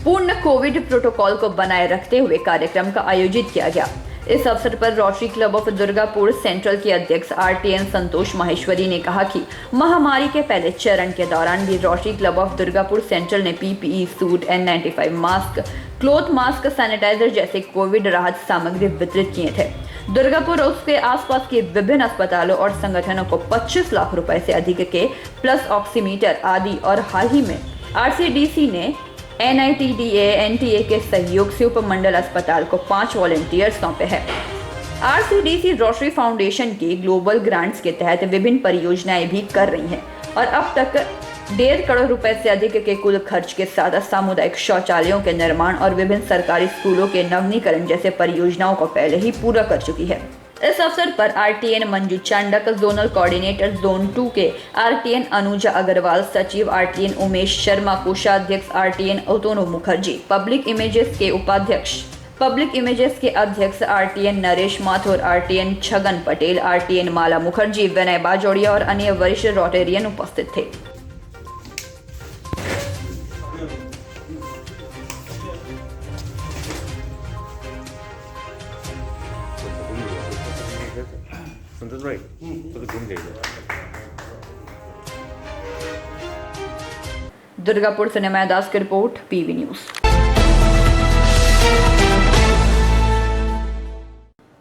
पूर्ण कोविड प्रोटोकॉल को बनाए रखते हुए कार्यक्रम का आयोजित किया गया। इस अवसर पर rotary club of Durgapur central के अध्यक्ष RTN संतोष माहेश्वरी ने कहा कि महामारी के पहले चरण के दौरान भी rotary club of Durgapur central ने PPE suit, N95 mask, cloth mask, sanitiser जैसे कोविड राहत सामग्री वितरित किए थे। दुर्गापुर और उसके आसपास के विभिन्न अस्पतालों और संगठनों को 25 लाख रुपए से अधिक के प्लस ऑक्सीमीटर आदि और हाल ही में RCDC ने NITDA NTA के सहयोग से उपमंडल अस्पताल को 5 वॉलंटियर्स सौंपे हैं। RCDC रोटरी फाउंडेशन के ग्लोबल ग्रांट्स के तहत विभिन्न परियोजनाएं भी कर रही हैं और अब तक 1.5 करोड़ रुपए से अधिक के कुल खर्च के साथ सामुदायिक शौचालयों के निर्माण और विभिन्न सरकारी स्कूलों के नवीनीकरण जैसे परियोजनाओं को पहले ही पूरा कर चुकी है। इस अवसर पर RTN Manju Chandak, zonal coordinator zone 2 के RTN अनुजा अग्रवाल, सचिव RTN उमेश शर्मा, कोषाध्यक्ष RTN ओतोनो मुखर्जी, पब्लिक इमेजेस के अध्यक्ष RTN Naresh Mathur, RTN Chhagan Patel, RTN माला मुखर्जी, विनय बाजोड़िया और अन्य वरिष्ठ रोटेरियन उपस्थित थे। दुर्गापुर से निमय दास की रिपोर्ट, PV न्यूज।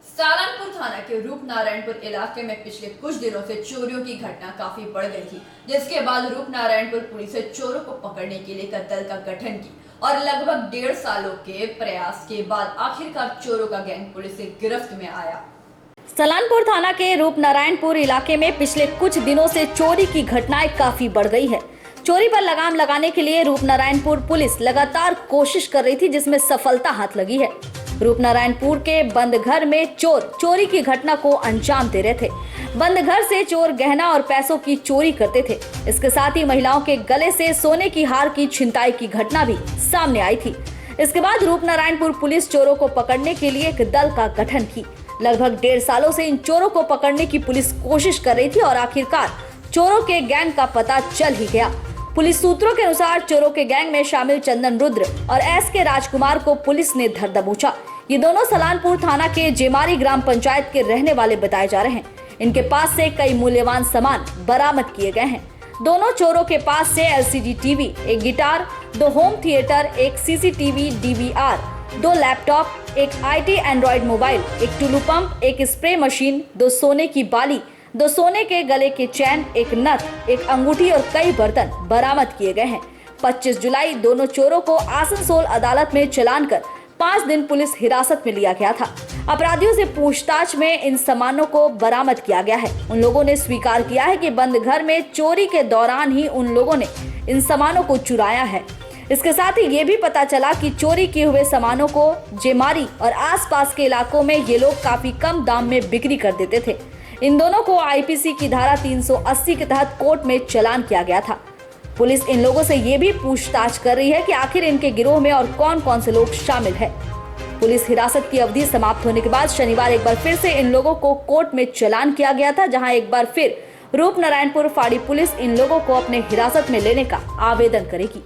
सालनपुर थाना के रूपनारायणपुर इलाके में पिछले कुछ दिनों से चोरियों की घटना काफी बढ़ गई थी, जिसके बाद रूपनारायणपुर पुलिस ने चोरों को पकड़ने के लिए दल का गठन की और लगभग 1.5 सालों के प्रयास के बाद आखिरकार चोरों का गैंग पुलिस से गिरफ्त में आया। सलानपुर थाना के रूपनारायणपुर इलाके में पिछले कुछ दिनों से चोरी की घटनाएं काफी बढ़ गई है। चोरी पर लगाम लगाने के लिए रूपनारायणपुर पुलिस लगातार कोशिश कर रही थी, जिसमें सफलता हाथ लगी है। रूपनारायणपुर के बंद घर में चोर चोरी की घटना को अंजाम दे रहे थे। बंद घर से चोर गहना और पैसों की चोरी करते थे। इसके साथ ही महिलाओं के गले से सोने की हार की छिनताई की घटना भी सामने आई थी। इसके बाद रूपनारायणपुर पुलिस चोरों को पकड़ने के लिए एक दल का गठन की। लगभग 1.5 सालों से इन चोरों को पकड़ने की पुलिस कोशिश कर रही थी और आखिरकार चोरों के गैंग का पता चल ही गया। पुलिस सूत्रों के अनुसार चोरों के गैंग में शामिल चंदन रुद्र और SK राजकुमार को पुलिस ने धर दबोचा। ये दोनों सलानपुर थाना के जेमारी ग्राम पंचायत के रहने वाले बताए जा रहे हैं। इनके पास से कई मूल्यवान सामान बरामद किए गए हैं। दोनों चोरों के पास से LCD टीवी, एक गिटार, 2 होम थिएटर, एक CCTV DVR, 2 लैपटॉप, एक IT एंड्रॉइड मोबाइल, एक टुल्लू पंप, एक स्प्रे मशीन, 2 सोने की बाली, 2 सोने के गले के चैन, एक नथ, एक अंगूठी और कई बर्तन बरामद किए गए हैं। 25 जुलाई दोनों चोरों को आसनसोल अदालत में चालान कर 5 दिन पुलिस हिरासत में लिया गया था। अपराधियों से पूछताछ में इन सामानों को बरामद किया गया है। उन लोगों ने स्वीकार किया है कि बंद घर में चोरी के दौरान ही उन लोगों ने इन सामानों को चुराया है। इसके साथ ही ये भी पता चला कि चोरी किए हुए सामानों को जेमारी और आसपास के इलाकों में ये लोग काफी कम दाम में बिक्री कर देते थे। इन दोनों को IPC की धारा 380 के तहत कोर्ट में चालान किया गया था। पुलिस इन लोगों से ये भी पूछताछ कर रही है कि आखिर इनके गिरोह में और कौन कौन से लोग शामिल हैं। पुलिस हिरासत की अवधि समाप्त होने के बाद शनिवार एक बार फिर से इन लोगों को कोर्ट में चालान किया गया था, जहां एक बार फिर रूपनारायणपुर फाड़ी पुलिस इन लोगों को अपने हिरासत में लेने का आवेदन करेगी।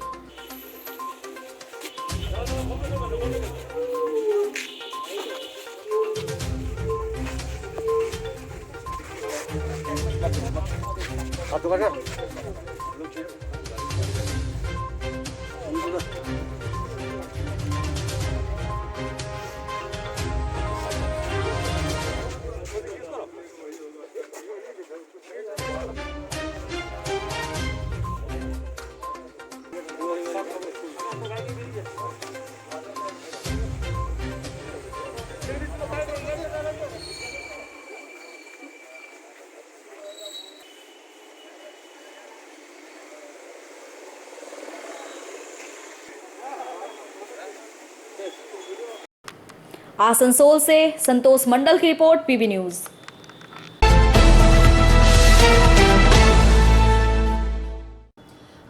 आसनसोल से संतोष मंडल की रिपोर्ट, पीबी न्यूज।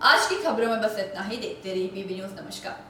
आज की खबरों में बस इतना ही। देखते रहिए पीबी न्यूज। नमस्कार।